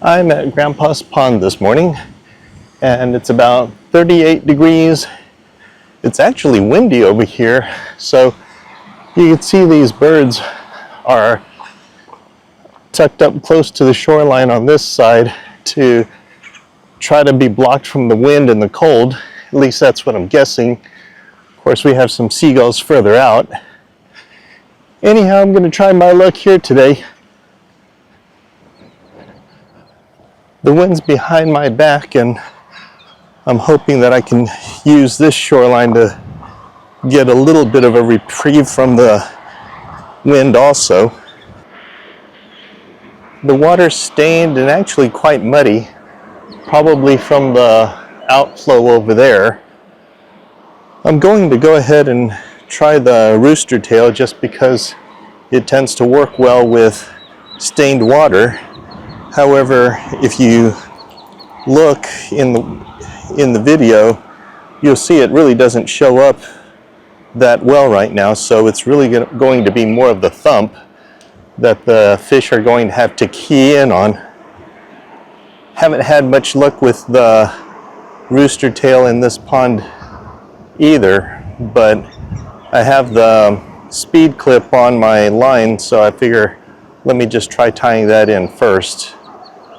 I'm at Grandpa's Pond this morning, and it's about 38 degrees. It's actually windy over here, so you can see these birds are tucked up close to the shoreline on this side to try to be blocked from the wind and the cold. At least that's what I'm guessing. Of course, we have some seagulls further out. Anyhow, I'm going to try my luck here today. The wind's behind my back, and I'm hoping that I can use this shoreline to get a little bit of a reprieve from the wind also. The water's stained and actually quite muddy, probably from the outflow over there. I'm going to go ahead and try the rooster tail just because it tends to work well with stained water. However, if you look in the video, you'll see it really doesn't show up that well right now, so it's really going to be more of the thump that the fish are going to have to key in on. Haven't had much luck with the rooster tail in this pond either, but I have the speed clip on my line, so I figure let me just try tying that in first.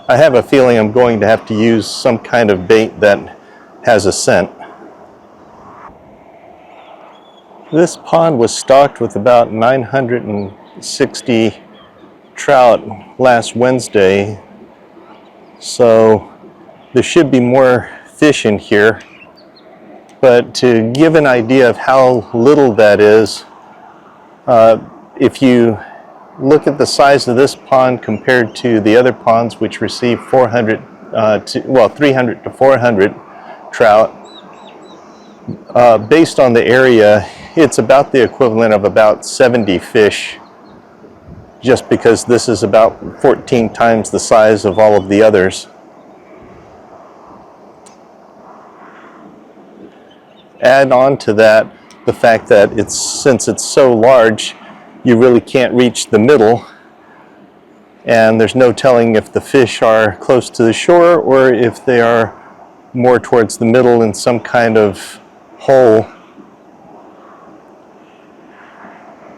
I have a feeling I'm going to have to use some kind of bait that has a scent. This pond was stocked with about 960 trout last Wednesday, so there should be more fish in here. But to give an idea of how little that is, if you look at the size of this pond compared to the other ponds which receive 300 to 400 trout, based on the area, it's about the equivalent of about 70 fish, just because this is about 14 times the size of all of the others. Add on to that the fact that since it's so large, you really can't reach the middle, and there's no telling if the fish are close to the shore or if they are more towards the middle in some kind of hole.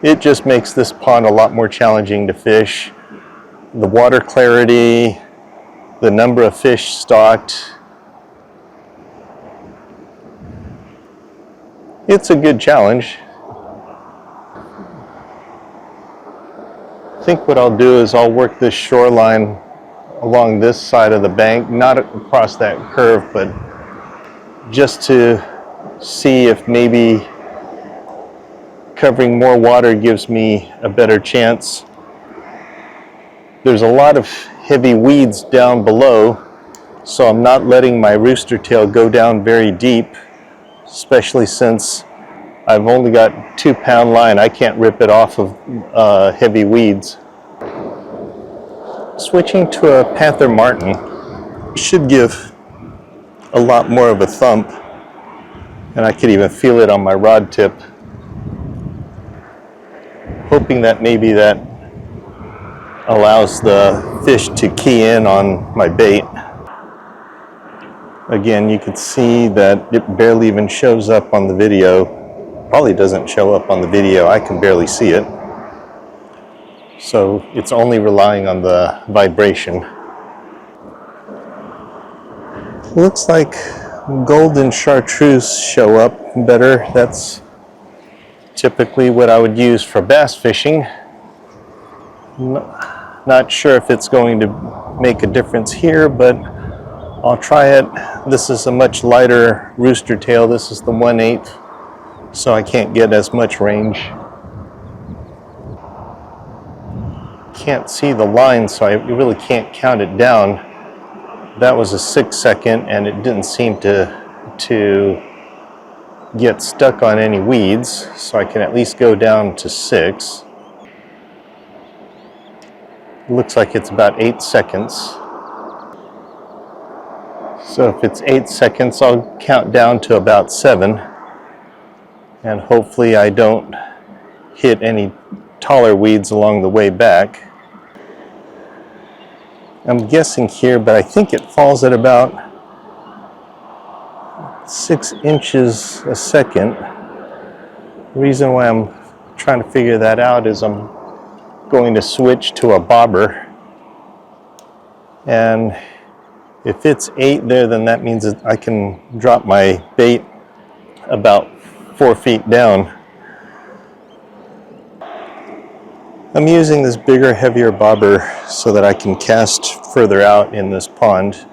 It just makes this pond a lot more challenging to fish. The water clarity, the number of fish stocked, it's a good challenge. I think what I'll do is I'll work this shoreline along this side of the bank, not across that curve, but just to see if maybe covering more water gives me a better chance. There's a lot of heavy weeds down below, so I'm not letting my rooster tail go down very deep, especially since I've only got 2-pound line. I can't rip it off of heavy weeds. Switching to a panther martin should give a lot more of a thump, and I could even feel it on my rod tip. Hoping that maybe that allows the fish to key in on my bait. Again, you can see that it barely even shows up on the video. Probably doesn't show up on the video. I can barely see it. So it's only relying on the vibration. Looks like golden chartreuse show up better. That's typically what I would use for bass fishing. Not sure if it's going to make a difference here, but I'll try it. This is a much lighter rooster tail. This is the 1/8, so I can't get as much range. Can't see the line, so I really can't count it down. That was a 6-second, and it didn't seem to get stuck on any weeds, so I can at least go down to 6. Looks like it's about 8 seconds. So if it's 8 seconds, I'll count down to about 7, and hopefully I don't hit any taller weeds along the way back. I'm guessing here, but I think it falls at about 6 inches a second. The reason why I'm trying to figure that out is I'm going to switch to a bobber, and if it's 8 there, then that means that I can drop my bait about 4 feet down. I'm using this bigger, heavier bobber so that I can cast further out in this pond.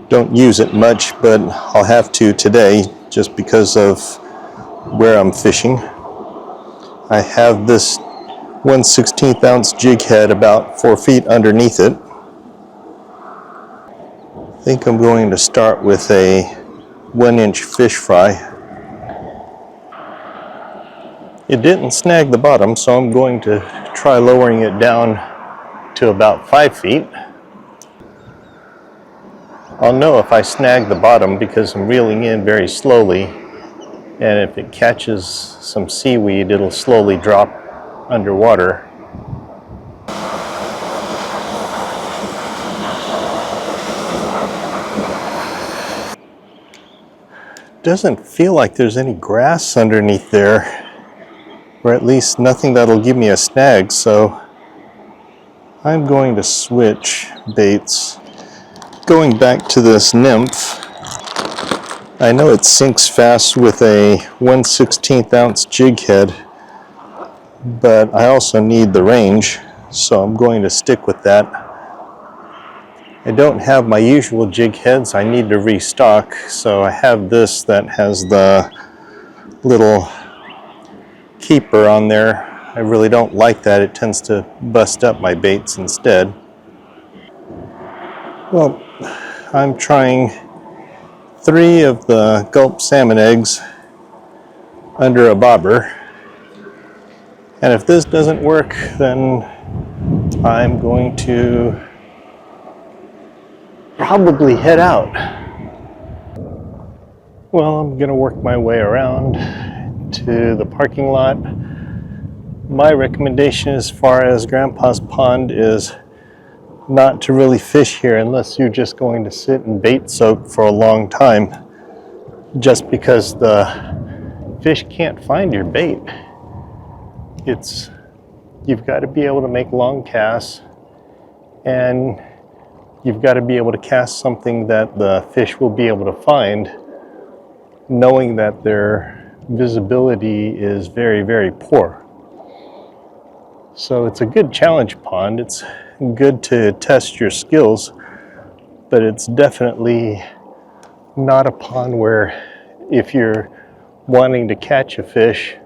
Don't use it much, but I'll have to today just because of where I'm fishing. I have this 1/16 ounce jig head about 4 feet underneath it. I think I'm going to start with a 1-inch fish fry. It didn't snag the bottom, so I'm going to try lowering it down to about 5 feet. I'll know if I snag the bottom because I'm reeling in very slowly, and if it catches some seaweed, it'll slowly drop underwater. Doesn't feel like there's any grass underneath there, or at least nothing that'll give me a snag, so I'm going to switch baits. Going back to this nymph, I know it sinks fast with a 1/16 ounce jig head, but I also need the range, so I'm going to stick with that. I don't have my usual jig heads. I need to restock, so I have this that has the little keeper on there. I really don't like that. It tends to bust up my baits instead. Well, I'm trying 3 of the gulp salmon eggs under a bobber, and if this doesn't work, then I'm going to probably head out. Well, I'm gonna work my way around to the parking lot. My recommendation as far as Grandpa's Pond is not to really fish here unless you're just going to sit and bait soak for a long time, just because the fish can't find your bait. You've got to be able to make long casts, and you've got to be able to cast something that the fish will be able to find, knowing that their visibility is very, very poor. So it's a good challenge pond. It's good to test your skills, but it's definitely not a pond where if you're wanting to catch a fish,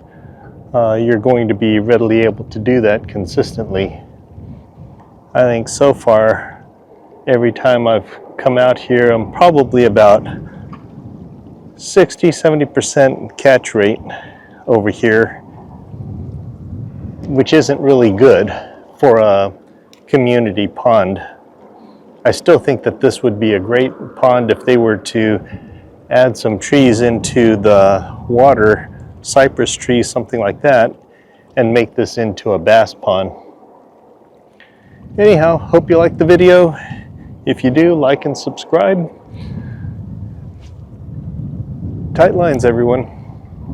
you're going to be readily able to do that consistently. I think so far, every time I've come out here, I'm probably about 60-70% catch rate over here, which isn't really good for a community pond. I still think that this would be a great pond if they were to add some trees into the water, cypress trees, something like that, and make this into a bass pond. Anyhow, hope you liked the video. If you do, like and subscribe. Tight lines, everyone.